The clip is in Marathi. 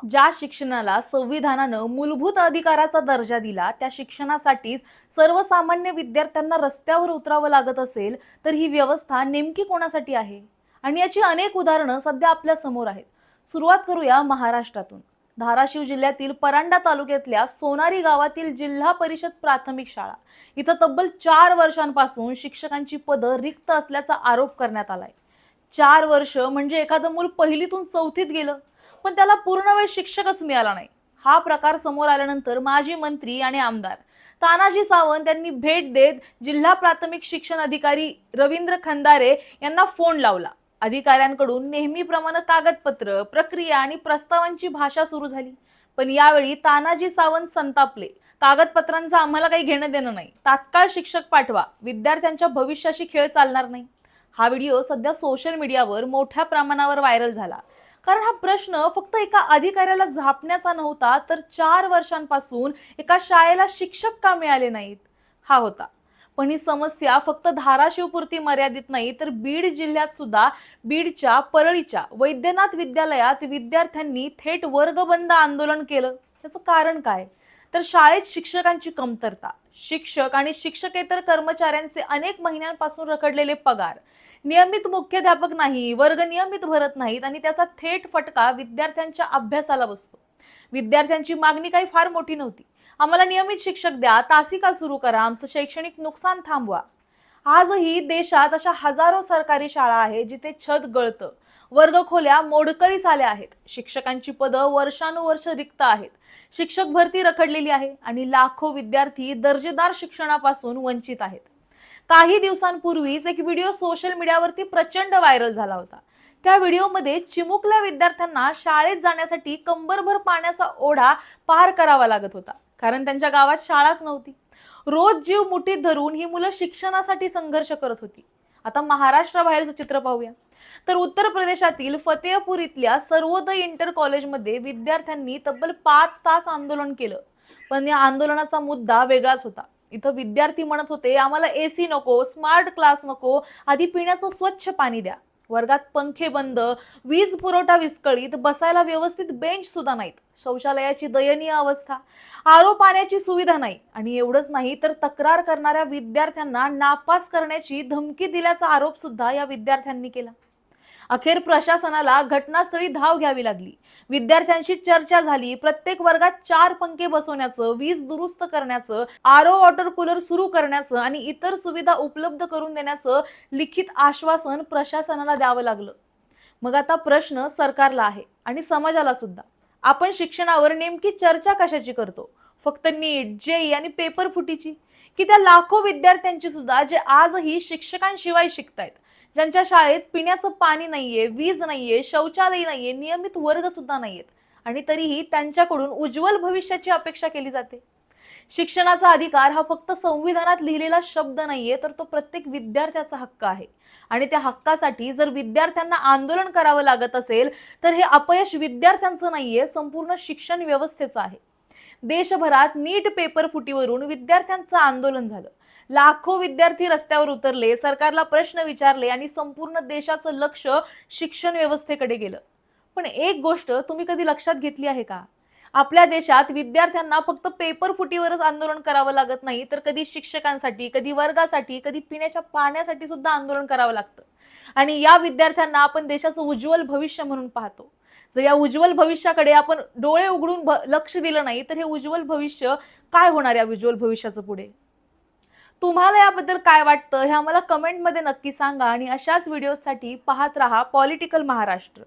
ज्या शिक्षणाला संविधानानं मूलभूत अधिकाराचा दर्जा दिला त्या शिक्षणासाठीच सर्वसामान्य विद्यार्थ्यांना रस्त्यावर उतरावं लागत असेल तर ही व्यवस्था नेमकी कोणासाठी आहे? आणि याची अनेक उदाहरणं सध्या आपल्या समोर आहेत. सुरुवात करूया महाराष्ट्रातून. धाराशिव जिल्ह्यातील परांडा तालुक्यातल्या सोनारी गावातील जिल्हा परिषद प्राथमिक शाळा इथं तब्बल 4 वर्षांपासून शिक्षकांची पदं रिक्त असल्याचा आरोप करण्यात आलाय. 4 वर्ष म्हणजे एखादं मूल पहिलीतून चौथीत गेलं पण त्याला पूर्ण वेळ शिक्षकच मिळाला नाही. हा प्रकार समोर आल्यानंतर माजी मंत्री आणि आमदार तानाजी सावंत यांनी भेट देत जिल्हा प्राथमिक शिक्षण अधिकारी रवींद्र खंदारे यांना फोन लावला. अधिकाऱ्यांकडून नेहमीप्रमाणे कागदपत्र, प्रक्रिया आणि प्रस्तावांची भाषा सुरू झाली. पण यावेळी तानाजी सावंत संतापले. कागदपत्रांचं आम्हाला काही घेणं देणं नाही. तात्काळ शिक्षक पाठवा. विद्यार्थ्यांच्या भविष्याशी खेळ चालणार नाही. हा व्हिडिओ सध्या सोशल मीडियावर मोठ्या प्रमाणावर व्हायरल झाला. कारण हा प्रश्न फक्त एका अधिकाऱ्याला झापण्याचा नव्हता, तर 4 वर्षांपासून एका शाळेला शिक्षक का मिळाले नाहीत हा होता. पण ही समस्या फक्त धाराशिवपुरती मर्यादित नाही, तर बीड जिल्ह्यात सुद्धा बीडच्या परळीच्या वैद्यनाथ विद्यालयात विद्यार्थ्यांनी थेट वर्गबंद आंदोलन केलं. त्याचं कारण काय? तर शाळेत शिक्षकांची कमतरता, शिक्षक आणि शिक्षकेतर कर्मचाऱ्यांचे अनेक महिन्यांपासून रखडलेले पगार, नियमित मुख्याध्यापक नाही, वर्ग नियमित भरत नाहीत आणि त्याचा थेट फटका विद्यार्थ्यांच्या अभ्यासाला बसतो. विद्यार्थ्यांची मागणी काही फार मोठी नव्हती. आम्हाला नियमित शिक्षक द्या, तासिका सुरू करा, आमचं शैक्षणिक नुकसान थांबवा. आजही देशात अशा हजारो सरकारी शाळा आहेत जिथे छत गळतं, वर्गखोल्या मोडकळीस आल्या आहेत, शिक्षकांची पदं वर्षानुवर्ष रिक्त आहेत, शिक्षक भरती रखडलेली आहे आणि लाखो विद्यार्थी दर्जेदार शिक्षणापासून वंचित आहेत. काही दिवसांपूर्वीच एक व्हिडिओ सोशल मीडियावरती प्रचंड व्हायरल झाला होता. त्या व्हिडिओमध्ये चिमुकल्या विद्यार्थ्यांना शाळेत जाण्यासाठी कंबरभर पाण्याचा ओढा पार करावा लागत होता, कारण त्यांच्या गावात शाळाच नव्हती. रोज जीव मुठीत धरून ही मुलं शिक्षणासाठी संघर्ष करत होती. आता महाराष्ट्राबाहेरचं चित्र पाहूया. तर उत्तर प्रदेशातील फतेहपूर इथल्या सर्वोदय इंटर कॉलेजमध्ये विद्यार्थ्यांनी तब्बल 5 तास आंदोलन केलं. पण या आंदोलनाचा मुद्दा वेगळाच होता. इथं विद्यार्थी म्हणत होते, आम्हाला एसी नको, स्मार्ट क्लास नको, आधी पिण्याचं स्वच्छ पाणी द्या. वर्गात पंखे बंद, वीज पुरवठा विस्कळीत, बसायला व्यवस्थित बेंच सुद्धा नाहीत, शौचालयाची दयनीय अवस्था, आरो पाण्याची सुविधा नाही आणि एवढंच नाही तर तक्रार करणाऱ्या विद्यार्थ्यांना नापास करण्याची धमकी दिल्याचा आरोप सुद्धा या विद्यार्थ्यांनी केला. अखेर प्रशासनाला घटनास्थळी धाव घ्यावी लागली. विद्यार्थ्यांशी चर्चा झाली. प्रत्येक वर्गात 4 पंखे बसवण्याचं, वीज दुरुस्त करण्याचं, आरो वॉटर कूलर सुरू करण्याचं आणि इतर सुविधा उपलब्ध करून देण्याचं लिखित आश्वासन प्रशासनाला द्यावं लागलं. मग आता प्रश्न सरकारला आहे आणि समाजाला सुद्धा. आपण शिक्षणावर नेमकी चर्चा कशाची करतो? फक्त नीट, जेई आणि पेपर फुटीची, की त्या लाखो विद्यार्थ्यांची सुद्धा जे आजही शिक्षकांशिवाय शिकतायत, ज्यांच्या शाळेत पिण्याचं पाणी नाहीये, वीज नाहीये, शौचालय नाहीये, नियमित वर्ग सुद्धा नाहीयेत आणि तरीही त्यांच्याकडून उज्ज्वल भविष्याची अपेक्षा केली जाते. शिक्षणाचा अधिकार हा फक्त संविधानात लिहिलेला शब्द नाहीये, तर तो प्रत्येक विद्यार्थ्याचा हक्क आहे आणि त्या हक्कासाठी जर विद्यार्थ्यांना आंदोलन करावं लागत असेल तर हे अपयश विद्यार्थ्यांचं नाहीये, संपूर्ण शिक्षण व्यवस्थेचं आहे. देशभरात नीट पेपर फुटीवरून विद्यार्थ्यांचं आंदोलन झालं. लाखो विद्यार्थी रस्त्यावर उतरले, सरकारला प्रश्न विचारले आणि संपूर्ण देशाचं लक्ष शिक्षण व्यवस्थेकडे गेलं. पण एक गोष्ट तुम्ही कधी लक्षात घेतली आहे का? आपल्या देशात विद्यार्थ्यांना फक्त पेपर फुटीवरच आंदोलन करावं लागत नाही, तर कधी शिक्षकांसाठी, कधी वर्गासाठी, कधी पिण्याच्या पाण्यासाठी सुद्धा आंदोलन करावं लागतं. आणि या विद्यार्थ्यांना आपण देशाचं उज्ज्वल भविष्य म्हणून पाहतो. जर या उज्ज्वल भविष्याकडे आपण डोळे उघडून लक्ष दिलं नाही तर हे उज्ज्वल भविष्य काय होणार? या उज्ज्वल भविष्याचं पुढे तुम्हाला याबद्दल काय वाटतं हे आम्हाला कमेंटमध्ये नक्की सांगा आणि अशाच व्हिडिओसाठी पाहत रहा पॉलिटिकल महाराष्ट्र.